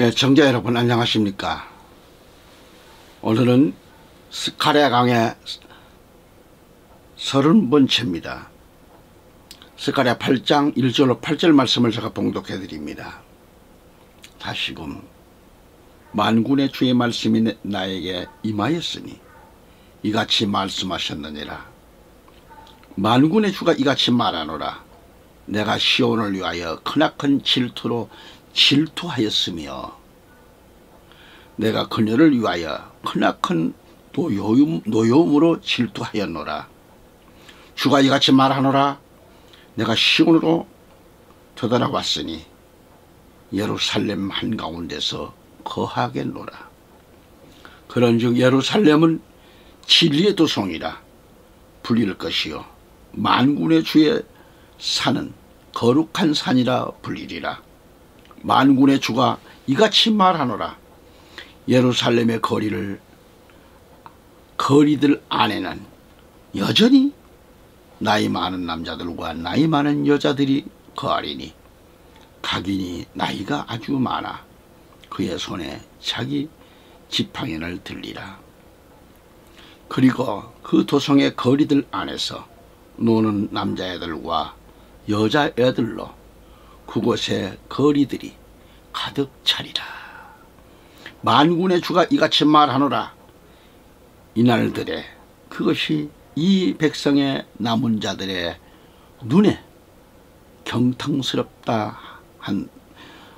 청자 여러분 안녕하십니까. 오늘은 스가랴 강의 30번째입니다. 스가랴 8장 1절로 8절 말씀을 제가 봉독해 드립니다. 다시금 만군의 주의 말씀이 나에게 임하였으니 이같이 말씀하셨느니라. 만군의 주가 이같이 말하노라. 내가 시온을 위하여 크나큰 질투로 질투하였으며 내가 그녀를 위하여 크나큰 노여움으로 질투하였노라. 주가 이같이 말하노라. 내가 시온으로 되돌아왔으니 예루살렘 한가운데서 거하겠노라. 그런즉 예루살렘은 진리의 도성이라 불릴 것이요 만군의 주의 산은 거룩한 산이라 불리리라. 만군의 주가 이같이 말하노라. 예루살렘의 거리들 안에는 여전히 나이 많은 남자들과 나이 많은 여자들이 거하리니 각인이 나이가 아주 많아 그의 손에 자기 지팡이를 들리라. 그리고 그 도성의 거리들 안에서 노는 남자애들과 여자애들로 그곳의 거리들이 가득 차리라. 만군의 주가 이같이 말하노라. 이날들에 그것이 이 백성의 남은 자들의 눈에 경탕스럽다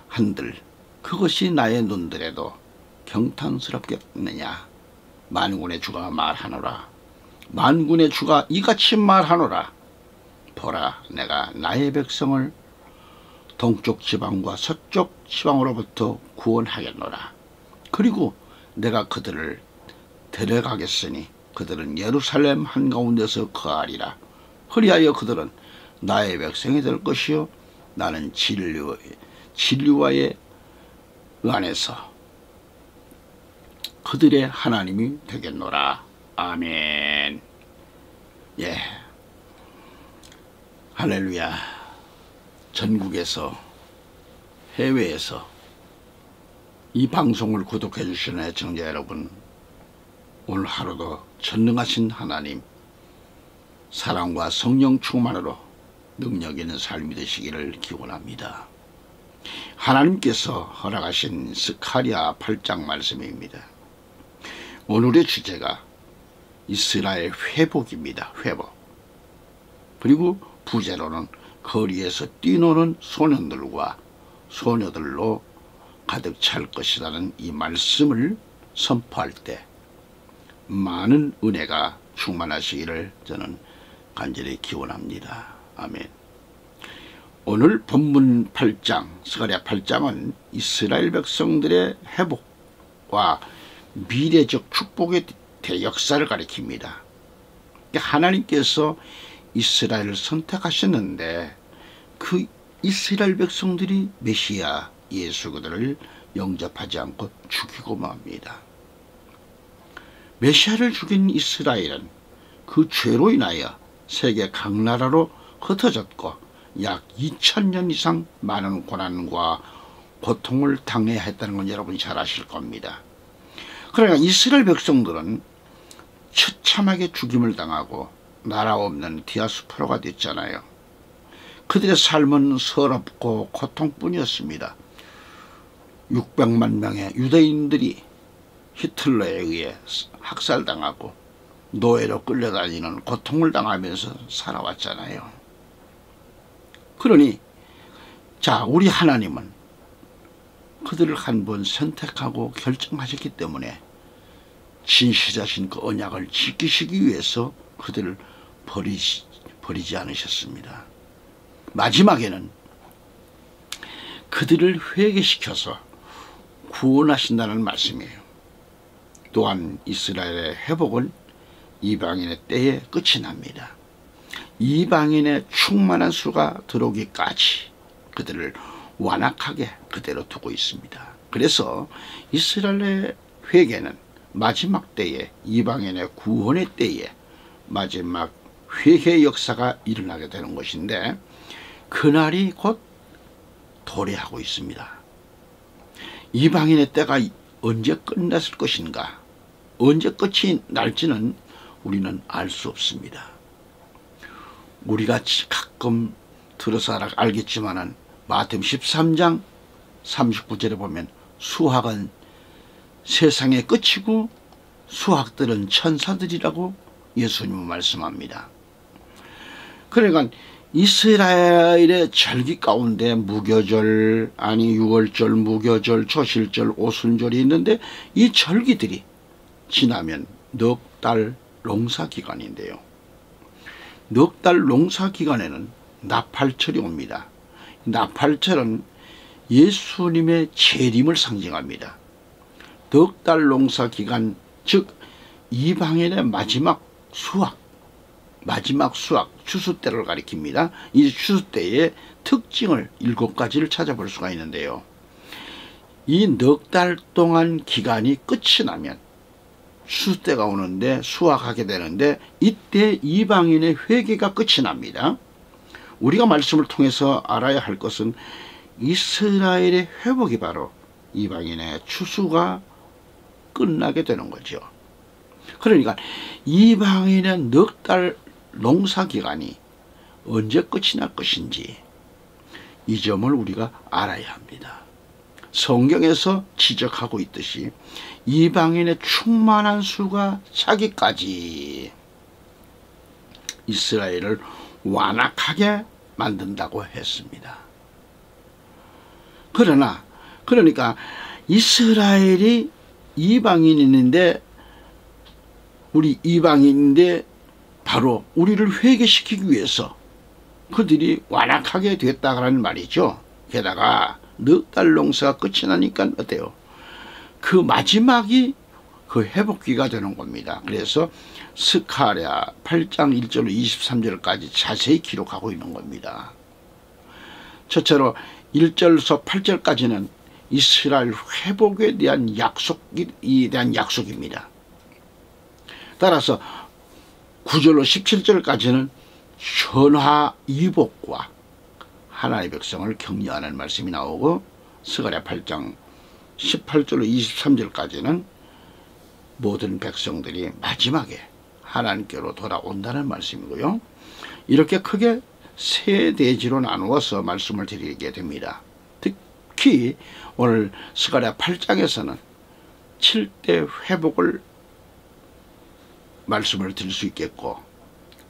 한들 그것이 나의 눈들에도 경탕스럽겠느냐. 만군의 주가 말하노라. 만군의 주가 이같이 말하노라. 보라, 내가 나의 백성을 동쪽 지방과 서쪽 지방으로부터 구원하겠노라. 그리고 내가 그들을 데려가겠으니 그들은 예루살렘 한가운데서 거하리라. 그리하여 그들은 나의 백성이 될 것이요 나는 진리와의 안에서 그들의 하나님이 되겠노라. 아멘. 할렐루야. 전국에서 해외에서 이 방송을 구독해 주시는 애청자 여러분, 오늘 하루도 전능하신 하나님 사랑과 성령 충만으로 능력 있는 삶이 되시기를 기원합니다. 하나님께서 허락하신 스가랴 8장 말씀입니다. 오늘의 주제가 이스라엘 회복입니다. 회복. 그리고 부제로는 거리에서 뛰노는 소년들과 소녀들로 가득 찰 것이라는 이 말씀을 선포할 때 많은 은혜가 충만하시기를 저는 간절히 기원합니다. 아멘. 오늘 본문 8장, 스가랴 8장은 이스라엘 백성들의 회복과 미래적 축복의 대역사를 가리킵니다. 하나님께서 이스라엘을 선택하셨는데 그 이스라엘 백성들이 메시아 예수 그들을 영접하지 않고 죽이고 맙니다. 메시아를 죽인 이스라엘은 그 죄로 인하여 세계 각 나라로 흩어졌고 약 2000년 이상 많은 고난과 고통을 당해야 했다는 건 여러분이 잘 아실 겁니다. 그러나 이스라엘 백성들은 처참하게 죽임을 당하고 나라 없는 디아스포라가 됐잖아요. 그들의 삶은 서럽고 고통뿐이었습니다. 600만 명의 유대인들이 히틀러에 의해 학살당하고 노예로 끌려다니는 고통을 당하면서 살아왔잖아요. 그러니 우리 하나님은 그들을 한 번 선택하고 결정하셨기 때문에 진실하신 그 언약을 지키시기 위해서 그들을 버리지 않으셨습니다. 마지막에는 그들을 회개시켜서 구원하신다는 말씀이에요. 또한 이스라엘의 회복은 이방인의 때에 끝이 납니다. 이방인의 충만한 수가 들어오기까지 그들을 완악하게 그대로 두고 있습니다. 그래서 이스라엘의 회개는 마지막 때에, 이방인의 구원의 때에 마지막 회개 역사가 일어나게 되는 것인데, 그날이 곧 도래하고 있습니다. 이방인의 때가 언제 끝났을 것인가, 언제 끝이 날지는 우리는 알 수 없습니다. 우리가 가끔 들어서 알겠지만은 마태복음 13장 39절에 보면 수학은 세상의 끝이고 수학들은 천사들이라고 예수님은 말씀합니다. 그러니까 이스라엘의 절기 가운데 무교절, 아니 유월절, 무교절, 조실절, 오순절이 있는데 이 절기들이 지나면 넉 달 농사기간인데요. 넉 달 농사기간에는 나팔철이 옵니다. 나팔철은 예수님의 재림을 상징합니다. 넉 달 농사기간, 즉 이방인의 마지막 수확, 추수 때를 가리킵니다. 이 추수 때의 특징을 7가지를 찾아볼 수가 있는데요. 이 넉 달 동안 기간이 끝이 나면 추수 때가 오는데 수확하게 되는데 이때 이방인의 회개가 끝이 납니다. 우리가 말씀을 통해서 알아야 할 것은 이스라엘의 회복이 바로 이방인의 추수가 끝나게 되는 거죠. 그러니까 이방인의 넉 달 농사기간이 언제 끝이 날 것인지 이 점을 우리가 알아야 합니다. 성경에서 지적하고 있듯이 이방인의 충만한 수가 차기까지 이스라엘을 완악하게 만든다고 했습니다. 그러니까 이스라엘이 이방인인데, 우리 이방인인데 바로 우리를 회개시키기 위해서 그들이 완악하게 됐다라는 말이죠. 게다가 넉 달 농사가 끝이 나니까 어때요? 그 마지막이 그 회복기가 되는 겁니다. 그래서 스가랴 8장 1절로 23절까지 자세히 기록하고 있는 겁니다. 첫째로 1절에서 8절까지는 이스라엘 회복에 대한 약속입니다. 따라서 9절로 17절까지는 현화이복과 하나님의 백성을 격려하는 말씀이 나오고, 스가랴 8장 18절로 23절까지는 모든 백성들이 마지막에 하나님께로 돌아온다는 말씀이고요. 이렇게 크게 세 대지로 나누어서 말씀을 드리게 됩니다. 특히 오늘 스가랴 8장에서는 7대 회복을 말씀을 드릴 수 있겠고,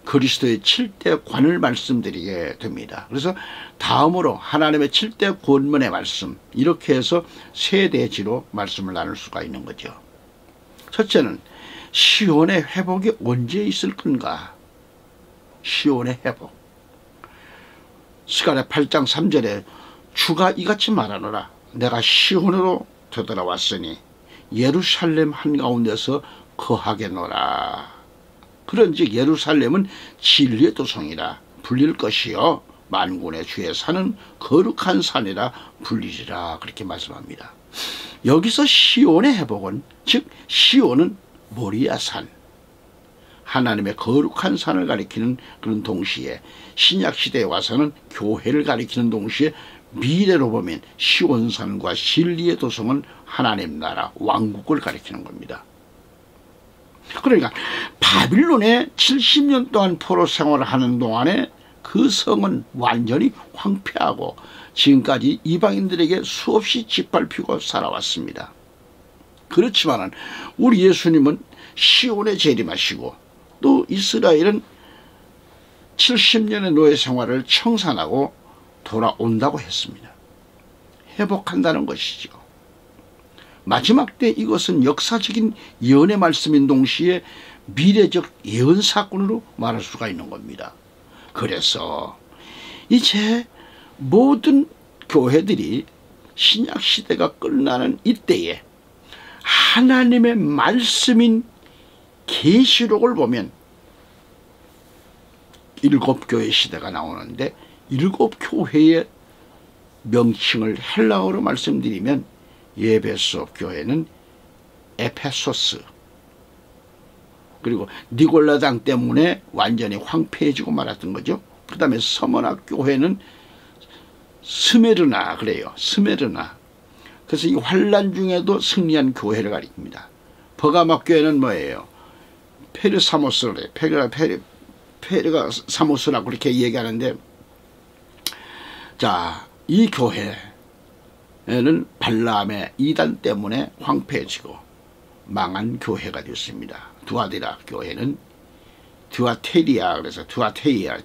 그리스도의 7대 관을 말씀드리게 됩니다. 그래서 다음으로 하나님의 7대 권면의 말씀, 이렇게 해서 세 대지로 말씀을 나눌 수가 있는 거죠. 첫째는 시온의 회복이 언제 있을 건가? 시온의 회복. 스가랴 8장 3절에 주가 이같이 말하노라. 내가 시온으로 되돌아왔으니 예루살렘 한가운데서 거하겠노라. 그런즉 예루살렘은 진리의 도성이라 불릴 것이요 만군의 주의 산은 거룩한 산이라 불리리라. 그렇게 말씀합니다. 여기서 시온의 회복은, 즉 시온은 모리아산, 하나님의 거룩한 산을 가리키는 그런 동시에, 신약시대에 와서는 교회를 가리키는 동시에 미래로 보면 시온산과 진리의 도성은 하나님 나라 왕국을 가리키는 겁니다. 그러니까 바빌론에 70년 동안 포로 생활을 하는 동안에 그 성은 완전히 황폐하고 지금까지 이방인들에게 수없이 짓밟히고 살아왔습니다. 그렇지만 우리 예수님은 시온에 재림하시고 또 이스라엘은 70년의 노예 생활을 청산하고 돌아온다고 했습니다. 회복한다는 것이죠. 마지막 때 이것은 역사적인 예언의 말씀인 동시에 미래적 예언 사건으로 말할 수가 있는 겁니다. 그래서 이제 모든 교회들이 신약시대가 끝나는 이때에 하나님의 말씀인 계시록을 보면 7교회 시대가 나오는데, 7교회의 명칭을 헬라어로 말씀드리면 예배소 교회는 에페소스, 그리고 니골라당 때문에 완전히 황폐해지고 말았던 거죠. 그 다음에 서머나 교회는 스메르나 그래요. 스메르나. 그래서 이 환난 중에도 승리한 교회를 가리킵니다. 버가모 교회는 뭐예요? 페르사모스래. 페르가 사모스라고 그렇게 얘기하는데, 자, 이 교회는 발람의 이단 때문에 황폐해지고 망한 교회가 되었습니다. 두아디라 교회는 두아테리아, 그래서 두아테이라는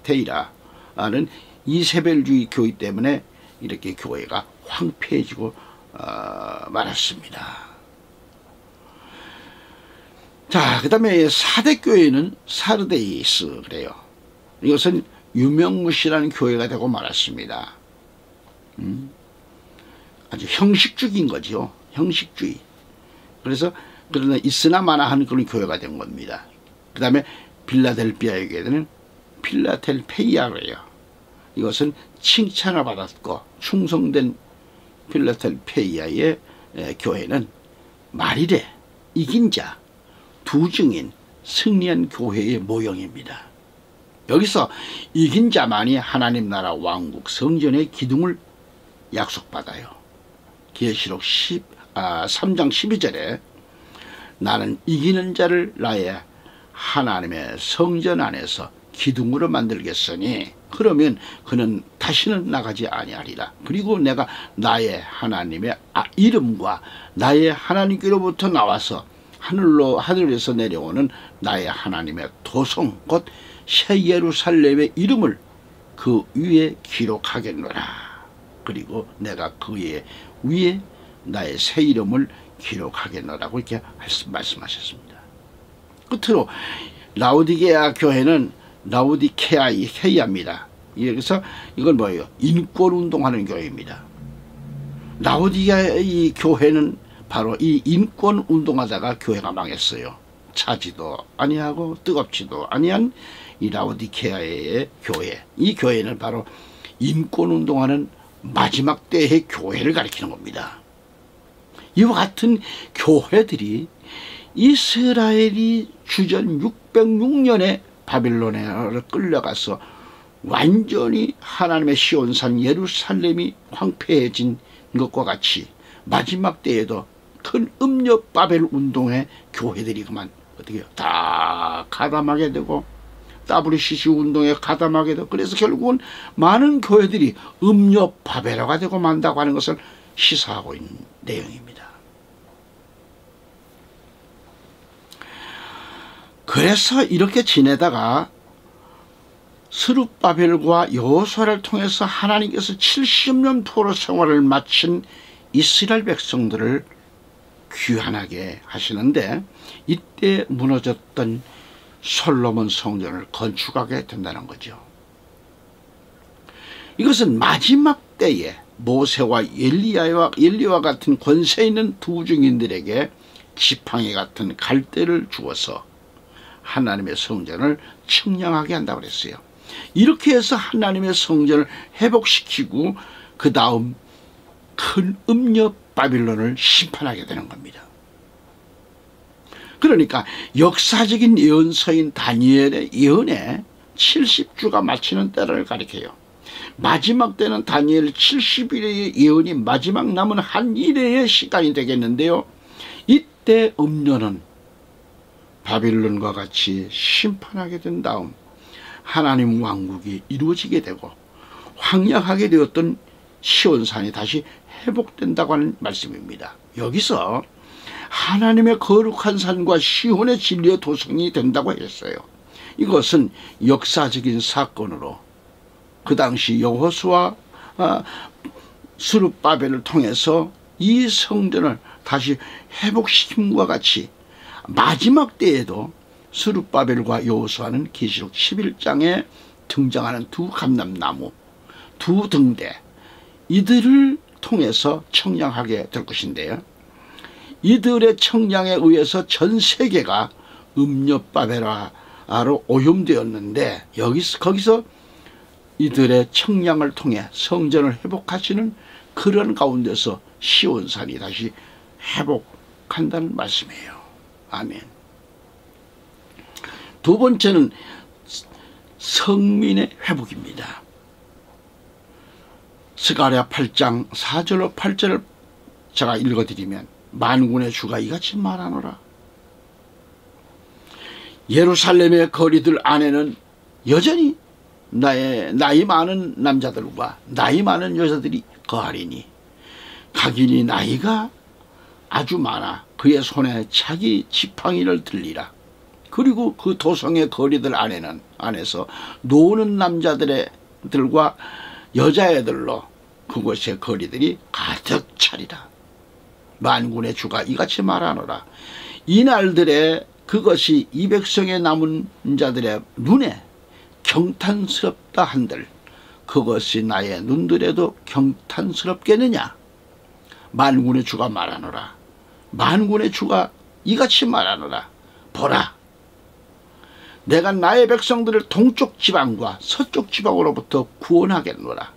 이세벨주의 교회 때문에 이렇게 교회가 황폐해지고 말았습니다. 자, 그 다음에 사대교회는 사르데이스 그래요. 이것은 유명무실한 교회가 되고 말았습니다. 아주 형식주의인 거죠. 형식주의. 그래서 그러나 있으나 마나 하는 그런 교회가 된 겁니다. 그 다음에 빌라델피아의 교회는 필라델페이아 그래요. 이것은 칭찬을 받았고 충성된 필라델페이아의 교회는 말일에 이긴 자, 두 증인, 승리한 교회의 모형입니다. 여기서 이긴 자만이 하나님 나라 왕국 성전의 기둥을 약속받아요. 계시록 3장 12절에 나는 이기는 자를 나의 하나님의 성전 안에서 기둥으로 만들겠으니 그러면 그는 다시는 나가지 아니하리라. 그리고 내가 나의 하나님의 이름과 나의 하나님께로부터 나와서 하늘에서 내려오는 나의 하나님의 도성 곧 새 예루살렘의 이름을 그 위에 기록하겠노라. 그리고 내가 그 위에 나의 새 이름을 기록하겠노라고 이렇게 말씀하셨습니다. 끝으로 라오디게아 교회는 라오디케아입니다. 그래서 이건 뭐예요? 인권운동하는 교회입니다. 라오디게아의 교회는 바로 이 인권운동하다가 교회가 망했어요. 차지도 아니하고 뜨겁지도 아니한 이 라오디케아의 교회, 이 교회는 바로 인권운동하는 마지막 때의 교회를 가리키는 겁니다. 이와 같은 교회들이 이스라엘이 주전 606년에 바빌론에 끌려가서 완전히 하나님의 시온산 예루살렘이 황폐해진 것과 같이 마지막 때에도 큰 음녀 바벨 운동의 교회들이 그만 어떻게 다 가담하게 되고 WCC 운동에 가담하게 되고 그래서 결국은 많은 교회들이 음녀 바벨화가 되고 만다고 하는 것을 시사하고 있는 내용입니다. 그래서 이렇게 지내다가 스룹바벨과 여호수아를 통해서 하나님께서 70년 포로 생활을 마친 이스라엘 백성들을 귀환하게 하시는데 이때 무너졌던 솔로몬 성전을 건축하게 된다는 거죠. 이것은 마지막 때에 모세와 엘리야와 같은 권세 있는 두 증인들에게 지팡이 같은 갈대를 주어서 하나님의 성전을 측량하게 한다고 그랬어요. 이렇게 해서 하나님의 성전을 회복시키고 그 다음 큰 음녀 바빌론을 심판하게 되는 겁니다. 그러니까 역사적인 예언서인 다니엘의 예언에 70주가 마치는 때를 가리켜요. 마지막 때는 다니엘 70일의 예언이 마지막 남은 한 일의 시간이 되겠는데요. 이때 음녀는 바빌론과 같이 심판하게 된 다음 하나님 왕국이 이루어지게 되고 황량하게 되었던 시온산이 다시 회복된다고 하는 말씀입니다. 여기서 하나님의 거룩한 산과 시온의 진리의 도성이 된다고 했어요. 이것은 역사적인 사건으로 그 당시 여호수아 스룹바벨을 통해서 이 성전을 다시 회복시킴과 같이 마지막 때에도 스룹바벨과 여호수아는 계시록 11장에 등장하는 두 감람나무, 두 등대 이들을 통해서 청량하게 될 것인데요. 이들의 청량에 의해서 전 세계가 음녀 바벨화로 오염되었는데 거기서 이들의 청량을 통해 성전을 회복하시는 그런 가운데서 시온산이 다시 회복한다는 말씀이에요. 아멘. 두 번째는 성민의 회복입니다. 스가랴 8장 4절로 8절 제가 읽어드리면 만군의 주가 이같이 말하노라. 예루살렘의 거리들 안에는 여전히 나이 많은 남자들과 나이 많은 여자들이 거하리니 각인이 나이가 아주 많아 그의 손에 자기 지팡이를 들리라. 그리고 그 도성의 거리들 안에서 노는 남자들과 여자애들로 그곳의 거리들이 가득 차리라. 만군의 주가 이같이 말하노라. 이 날들에 그것이 이 백성의 남은 자들의 눈에 경탄스럽다 한들 그것이 나의 눈들에도 경탄스럽겠느냐. 만군의 주가 말하노라. 만군의 주가 이같이 말하노라. 보라, 내가 나의 백성들을 동쪽 지방과 서쪽 지방으로부터 구원하겠노라.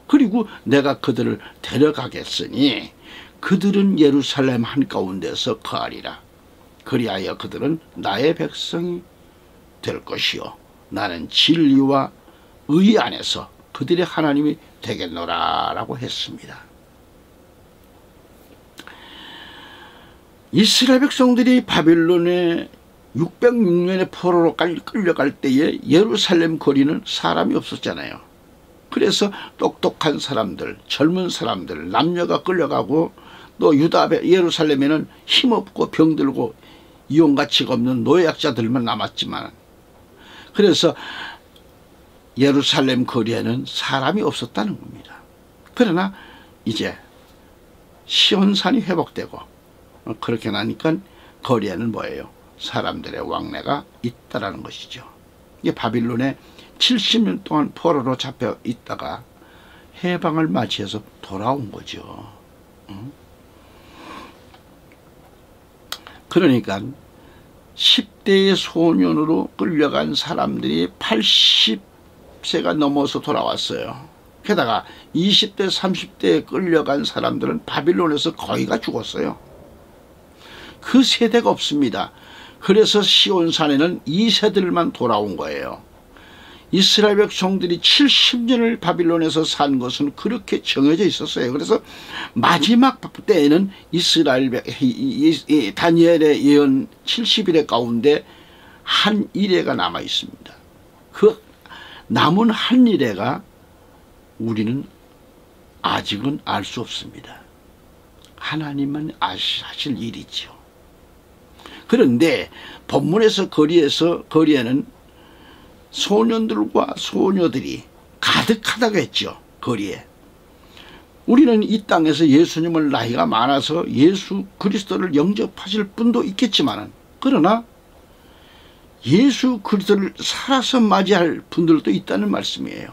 그리고 내가 그들을 데려가겠으니 그들은 예루살렘 한가운데서 거하리라. 그리하여 그들은 나의 백성이 될 것이요 나는 진리와 의 안에서 그들의 하나님이 되겠노라 라고 했습니다. 이스라엘 백성들이 바빌론에 606년의 포로로 끌려갈 때에 예루살렘 거리는 사람이 없었잖아요. 그래서 똑똑한 사람들, 젊은 사람들, 남녀가 끌려가고 또 유다 예루살렘에는 힘없고 병들고 이용가치가 없는 노약자들만 남았지만 그래서 예루살렘 거리에는 사람이 없었다는 겁니다. 그러나 이제 시온산이 회복되고 그렇게 나니까 거리에는 뭐예요? 사람들의 왕래가 있다라는 것이죠. 이게 바빌론에 70년 동안 포로로 잡혀 있다가 해방을 맞이해서 돌아온 거죠. 그러니까 10대의 소년으로 끌려간 사람들이 80세가 넘어서 돌아왔어요. 게다가 20대 30대에 끌려간 사람들은 바빌론에서 거의가 죽었어요. 그 세대가 없습니다. 그래서 시온산에는 2세들만 돌아온 거예요. 이스라엘 백성들이 70년을 바빌론에서 산 것은 그렇게 정해져 있었어요. 그래서 마지막 때에는 다니엘의 예언 70일의 가운데 한 이레가 남아 있습니다. 그 남은 한 이레가 우리는 아직은 알 수 없습니다. 하나님만 하실 일이죠. 그런데 본문에서 거리에는 소년들과 소녀들이 가득하다고 했죠. 거리에. 우리는 이 땅에서 예수님을 나이가 많아서 예수 그리스도를 영접하실 분도 있겠지만 그러나 예수 그리스도를 살아서 맞이할 분들도 있다는 말씀이에요.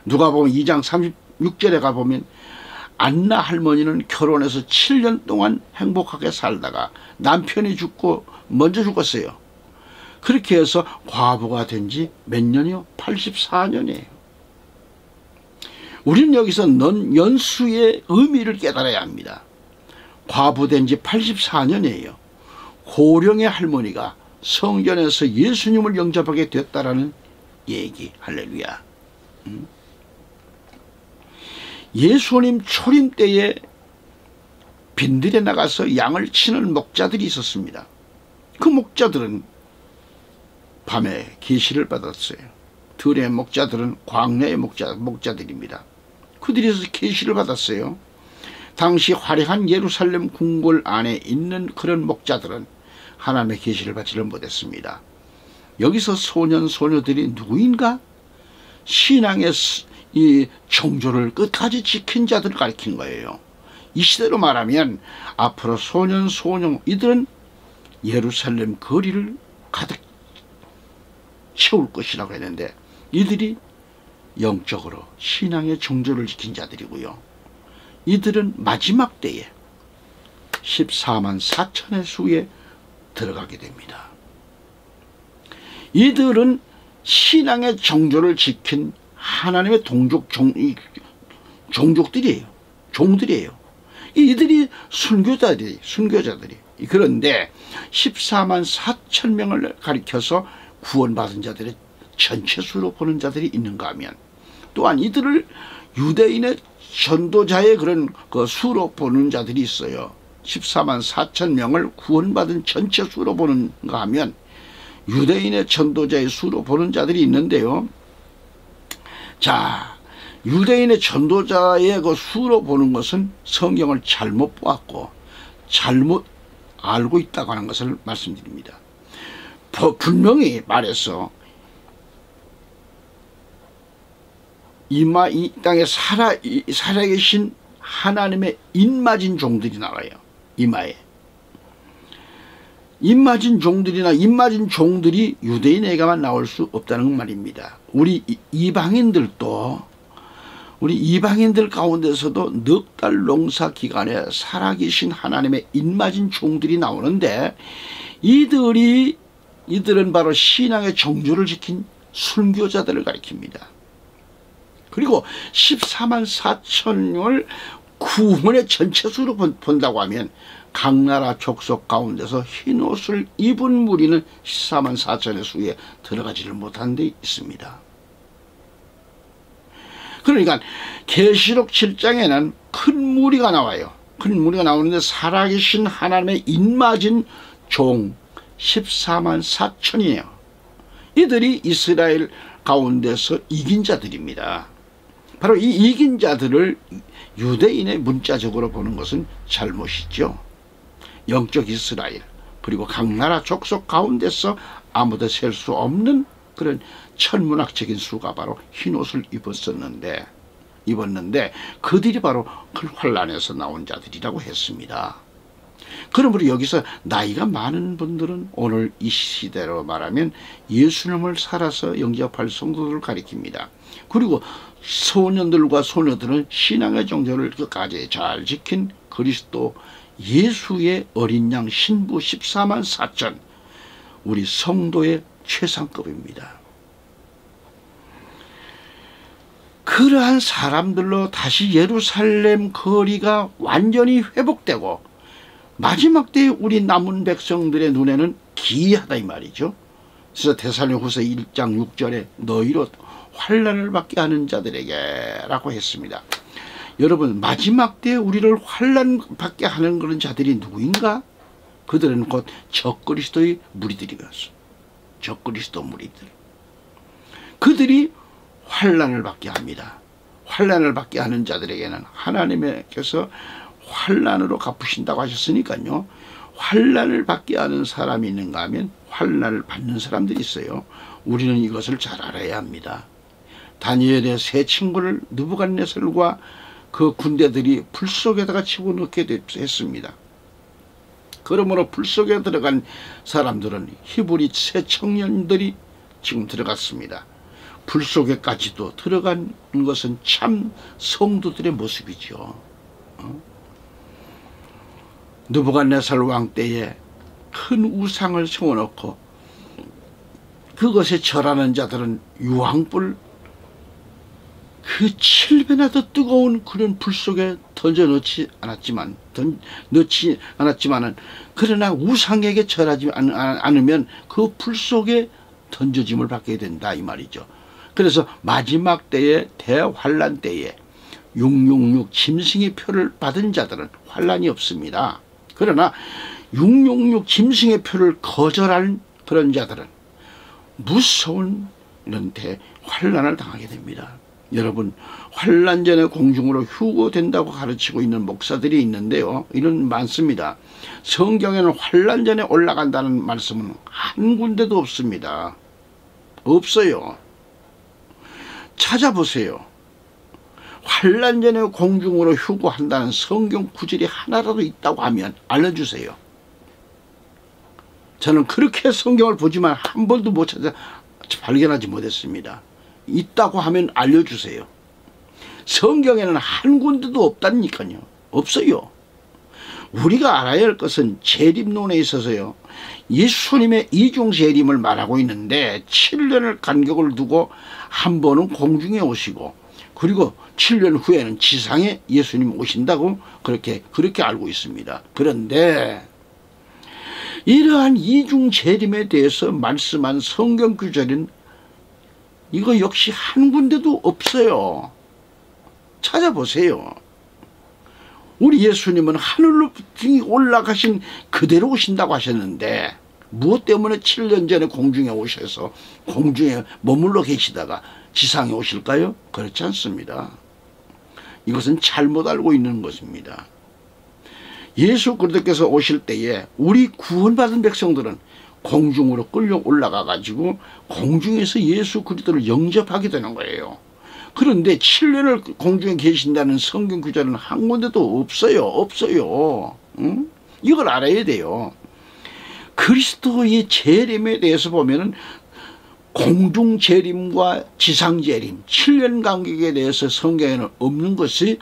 누가복음 2장 36절에 가보면 안나 할머니는 결혼해서 7년 동안 행복하게 살다가 남편이 죽고 먼저 죽었어요. 그렇게 해서 과부가 된 지 몇 년이요? 84년이에요. 우리는 여기서 연수의 의미를 깨달아야 합니다. 과부된 지 84년이에요. 고령의 할머니가 성전에서 예수님을 영접하게 됐다라는 얘기. 할렐루야. 예수님 초림 때에 빈들에 나가서 양을 치는 목자들이 있었습니다. 그 목자들은 밤에 계시를 받았어요. 들의 목자들은 광야의 목자들입니다. 그들에서 계시를 받았어요. 당시 화려한 예루살렘 궁궐 안에 있는 그런 목자들은 하나님의 계시를 받지를 못했습니다. 여기서 소년 소녀들이 누구인가? 신앙의 이 정조를 끝까지 지킨 자들을 가리킨 거예요. 이 시대로 말하면 앞으로 소년 소녀 이들은 예루살렘 거리를 가득 채울 것이라고 했는데 이들이 영적으로 신앙의 정조를 지킨 자들이고요. 이들은 마지막 때에 14만 4천의 수에 들어가게 됩니다. 이들은 신앙의 정조를 지킨 하나님의 종족들이에요. 종들이에요. 이들이 순교자들이. 그런데 14만 4천 명을 가리켜서 구원받은 자들의 전체 수로 보는 자들이 있는가 하면 또한 이들을 유대인의 전도자의 그런 그 수로 보는 자들이 있어요. 14만 4천 명을 구원받은 전체 수로 보는가 하면 유대인의 전도자의 수로 보는 자들이 있는데요. 자, 유대인의 전도자의 그 수로 보는 것은 성경을 잘못 보았고 잘못 알고 있다고 하는 것을 말씀드립니다. 분명히 말해서 이 땅에 살아계신 하나님의 입맞은 종들이 나와요. 이마에 입맞은 종들이나 입맞은 종들이 유대인에게만 나올 수 없다는 말입니다. 우리 이방인들 가운데서도 넉 달 농사 기간에 살아계신 하나님의 입맞은 종들이 나오는데 이들은 바로 신앙의 정조를 지킨 순교자들을 가리킵니다. 그리고 14만 4천을 구원의 전체 수로 본다고 하면 각 나라 족속 가운데서 흰옷을 입은 무리는 14만 4천의 수에 들어가지를 못한 데 있습니다. 그러니까 계시록 7장에는 큰 무리가 나와요. 큰 무리가 나오는데 살아계신 하나님의 입맞은 종 14만 4천이에요. 이들이 이스라엘 가운데서 이긴 자들입니다. 바로 이 이긴 자들을 유대인의 문자적으로 보는 것은 잘못이죠. 영적 이스라엘 그리고 각 나라 족속 가운데서 아무도 셀 수 없는 그런 천문학적인 수가 바로 흰옷을 입었는데 그들이 바로 그 환란에서 나온 자들이라고 했습니다. 그러므로 여기서 나이가 많은 분들은 오늘 이 시대로 말하면 예수님을 살아서 영접할 성도들을 가리킵니다. 그리고 소년들과 소녀들은 신앙의 정조를 끝까지 잘 지킨 그리스도 예수의 어린 양 신부 14만 4천 우리 성도의 최상급입니다. 그러한 사람들로 다시 예루살렘 거리가 완전히 회복되고 마지막 때에 우리 남은 백성들의 눈에는 기이하다 이 말이죠. 그래서 데살로니가후서 1장 6절에 너희로 환난을 받게 하는 자들에게 라고 했습니다. 여러분 마지막 때에 우리를 환난 받게 하는 그런 자들이 누구인가? 그들은 곧 적그리스도의 무리들이었어. 적그리스도 무리들. 그들이 환난을 받게 합니다. 환난을 받게 하는 자들에게는 하나님께서 환난으로 갚으신다고 하셨으니까요. 환난을 받게 하는 사람이 있는가 하면 환난을 받는 사람들이 있어요. 우리는 이것을 잘 알아야 합니다. 다니엘의 세 친구를 느부갓네살과 그 군대들이 불 속에다가 집어넣게 했습니다. 그러므로 불 속에 들어간 사람들은 히브리 세 청년들이 지금 들어갔습니다. 불 속에까지도 들어간 것은 참 성도들의 모습이죠. 느부갓네살 왕 때에 큰 우상을 세워놓고 그것에 절하는 자들은 유황불 그 7배나 더 뜨거운 그런 불 속에 넣지 않았지만은 그러나 우상에게 절하지 않으면 그 불 속에 던져짐을 받게 된다 이 말이죠. 그래서 마지막 때에 대환란 때에 666 짐승의 표를 받은 자들은 환란이 없습니다. 그러나 666 짐승의 표를 거절한 그런 자들은 무서운 이런 대환란을 당하게 됩니다. 여러분 환란 전에 공중으로 휴거된다고 가르치고 있는 목사들이 있는데요. 이런 많습니다. 성경에는 환란 전에 올라간다는 말씀은 한 군데도 없습니다. 없어요. 찾아보세요. 환란 전에 공중으로 휴거한다는 성경 구절이 하나라도 있다고 하면 알려주세요. 저는 그렇게 성경을 보지만 한 번도 못 찾아 발견하지 못했습니다. 있다고 하면 알려주세요. 성경에는 한 군데도 없다니까요. 없어요. 우리가 알아야 할 것은 재림론에 있어서요. 예수님의 이중 재림을 말하고 있는데 7년을 간격을 두고 한 번은 공중에 오시고 그리고 7년 후에는 지상에 예수님 오신다고 그렇게 알고 있습니다. 그런데 이러한 이중 재림에 대해서 말씀한 성경 구절은 이거 역시 한 군데도 없어요. 찾아보세요. 우리 예수님은 하늘로 올라가신 그대로 오신다고 하셨는데 무엇 때문에 7년 전에 공중에 오셔서 공중에 머물러 계시다가 지상에 오실까요? 그렇지 않습니다. 이것은 잘못 알고 있는 것입니다. 예수 그리스도께서 오실 때에 우리 구원받은 백성들은 공중으로 끌려 올라가 가지고 공중에서 예수 그리스도를 영접하게 되는 거예요. 그런데 7년을 공중에 계신다는 성경 구절은 한 군데도 없어요. 응? 이걸 알아야 돼요. 그리스도의 재림에 대해서 보면은 공중 재림과 지상 재림 7년 간격에 대해서 성경에는 없는 것이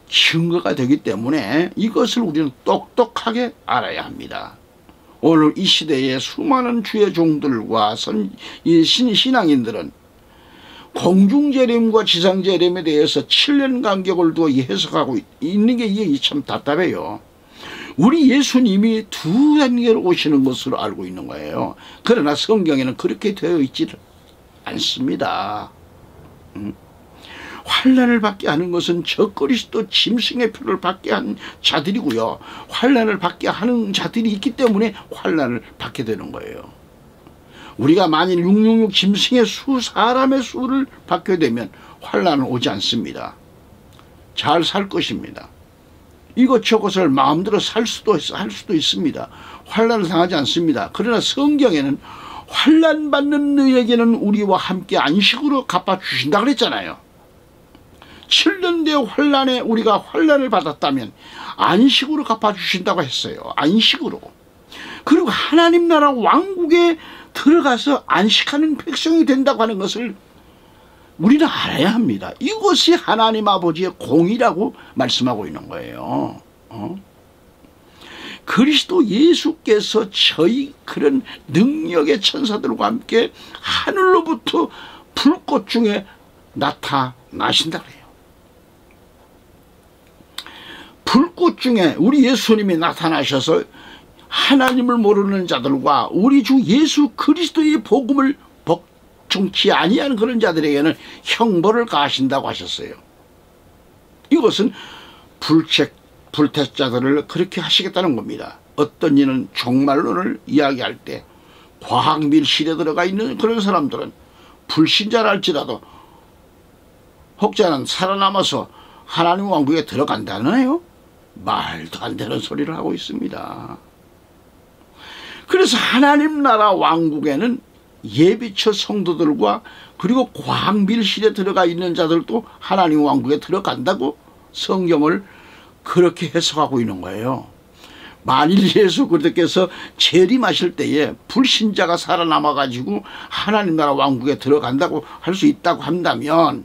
증거가 되기 때문에 이것을 우리는 똑똑하게 알아야 합니다. 오늘 이 시대에 수많은 주의 종들과 신앙인들은 공중재림과 지상재림에 대해서 7년 간격을 두어 해석하고 있는 게 이게 참 답답해요. 우리 예수님이 두 단계로 오시는 것으로 알고 있는 거예요. 그러나 성경에는 그렇게 되어 있지 않습니다. 환난을 받게 하는 것은 저 그리스도 짐승의 표를 받게 한 자들이고요. 환난을 받게 하는 자들이 있기 때문에 환난을 받게 되는 거예요. 우리가 만일 666 짐승의 수, 사람의 수를 받게 되면 환난은 오지 않습니다. 잘 살 것입니다. 이것저것을 마음대로 할 수도 있습니다. 환난을 당하지 않습니다. 그러나 성경에는 환난 받는 너에게는 우리와 함께 안식으로 갚아주신다 그랬잖아요. 7년 대 환난에 우리가 환난을 받았다면 안식으로 갚아주신다고 했어요. 안식으로. 그리고 하나님 나라 왕국에 들어가서 안식하는 백성이 된다고 하는 것을 우리는 알아야 합니다. 이것이 하나님 아버지의 공이라고 말씀하고 있는 거예요. 그리스도 예수께서 저희 그런 능력의 천사들과 함께 하늘로부터 불꽃 중에 나타나신다 그래요. 불꽃 중에 우리 예수님이 나타나셔서 하나님을 모르는 자들과 우리 주 예수 그리스도의 복음을 복종치 아니하는 그런 자들에게는 형벌을 가하신다고 하셨어요. 이것은 불택자들을 그렇게 하시겠다는 겁니다. 어떤 이는 종말론을 이야기할 때 과학밀실에 들어가 있는 그런 사람들은 불신자랄지라도 혹자는 살아남아서 하나님 왕국에 들어간다나요? 말도 안 되는 소리를 하고 있습니다. 그래서 하나님 나라 왕국에는 예비처 성도들과 그리고 과학밀실에 들어가 있는 자들도 하나님 왕국에 들어간다고 성경을 그렇게 해석하고 있는 거예요. 만일 예수 그리스도께서 재림하실 때에 불신자가 살아남아 가지고 하나님 나라 왕국에 들어간다고 할 수 있다고 한다면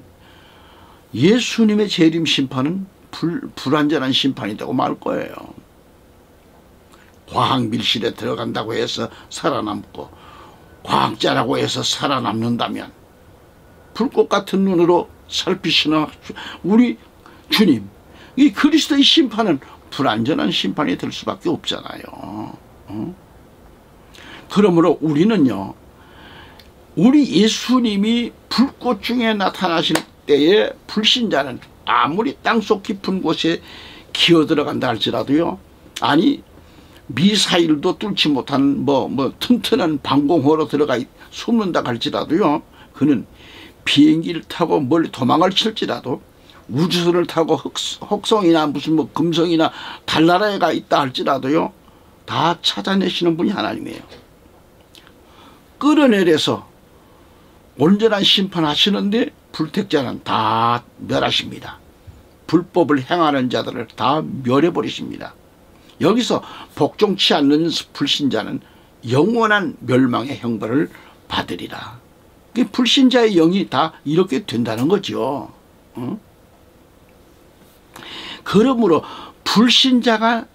예수님의 재림 심판은 불완전한 심판이라고 말 거예요. 과학밀실에 들어간다고 해서 살아남고 과학자라고 해서 살아남는다면 불꽃 같은 눈으로 살피시는 우리 주님, 이 그리스도의 심판은 불완전한 심판이 될 수밖에 없잖아요. 그러므로 우리는요, 우리 예수님이 불꽃 중에 나타나실 때에 불신자는 아무리 땅속 깊은 곳에 기어들어간다 할지라도요, 아니 미사일도 뚫지 못한 튼튼한 방공호로 들어가 숨는다 할지라도요, 그는 비행기를 타고 멀리 도망을 칠지라도 우주선을 타고 혹성이나 무슨 금성이나 달나라에 가 있다 할지라도요, 다 찾아내시는 분이 하나님이에요. 끌어내려서 온전한 심판하시는데 불택자는 다 멸하십니다. 불법을 행하는 자들을 다 멸해버리십니다. 여기서 복종치 않는 불신자는 영원한 멸망의 형벌을 받으리라. 불신자의 영이 다 이렇게 된다는 거죠. 그러므로 불신자가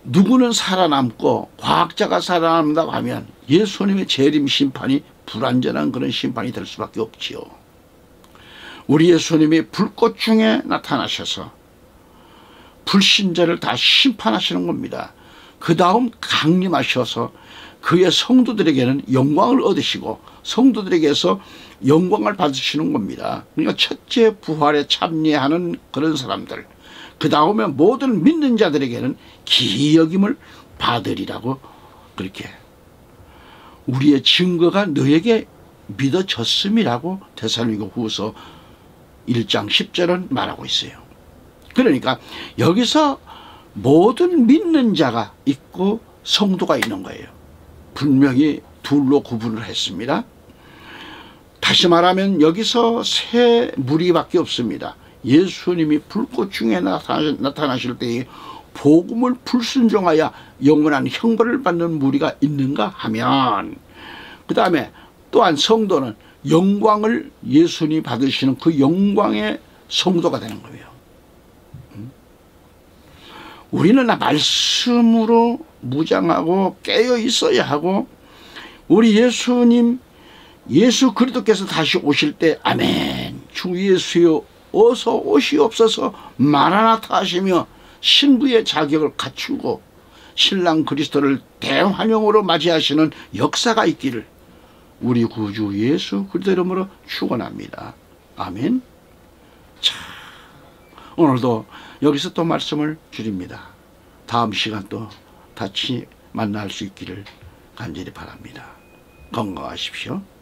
누구는 살아남고 과학자가 살아남는다고 하면 예수님의 재림 심판이 불완전한 그런 심판이 될 수밖에 없지요. 우리 예수님이 불꽃 중에 나타나셔서 불신자를 다 심판하시는 겁니다. 그 다음 강림하셔서 그의 성도들에게는 영광을 얻으시고 성도들에게서 영광을 받으시는 겁니다. 그러니까 첫째 부활에 참여하는 그런 사람들, 그 다음에 모든 믿는 자들에게는 기이 여김을 받으리라고, 그렇게 우리의 증거가 너에게 믿어졌음이라고 데살로니가 후서 1장 10절은 말하고 있어요. 그러니까 여기서 모든 믿는 자가 있고 성도가 있는 거예요. 분명히 둘로 구분을 했습니다. 다시 말하면 여기서 세 무리밖에 없습니다. 예수님이 불꽃 중에 나타나실 때에 복음을 불순종하여 영원한 형벌을 받는 무리가 있는가 하면, 그 다음에 또한 성도는 영광을 예수님이 받으시는 그 영광의 성도가 되는 거예요. 우리는 말씀으로 무장하고 깨어 있어야 하고, 우리 예수님 예수 그리스도께서 다시 오실 때 아멘 주 예수여 어서 오시옵소서 마라나타 하시며 신부의 자격을 갖추고 신랑 그리스도를 대환영으로 맞이하시는 역사가 있기를 우리 구주 예수 그리스도 이름으로 축원합니다. 아멘. 자, 오늘도 여기서 또 말씀을 드립니다. 다음 시간 또 같이 만날 수 있기를 간절히 바랍니다. 건강하십시오.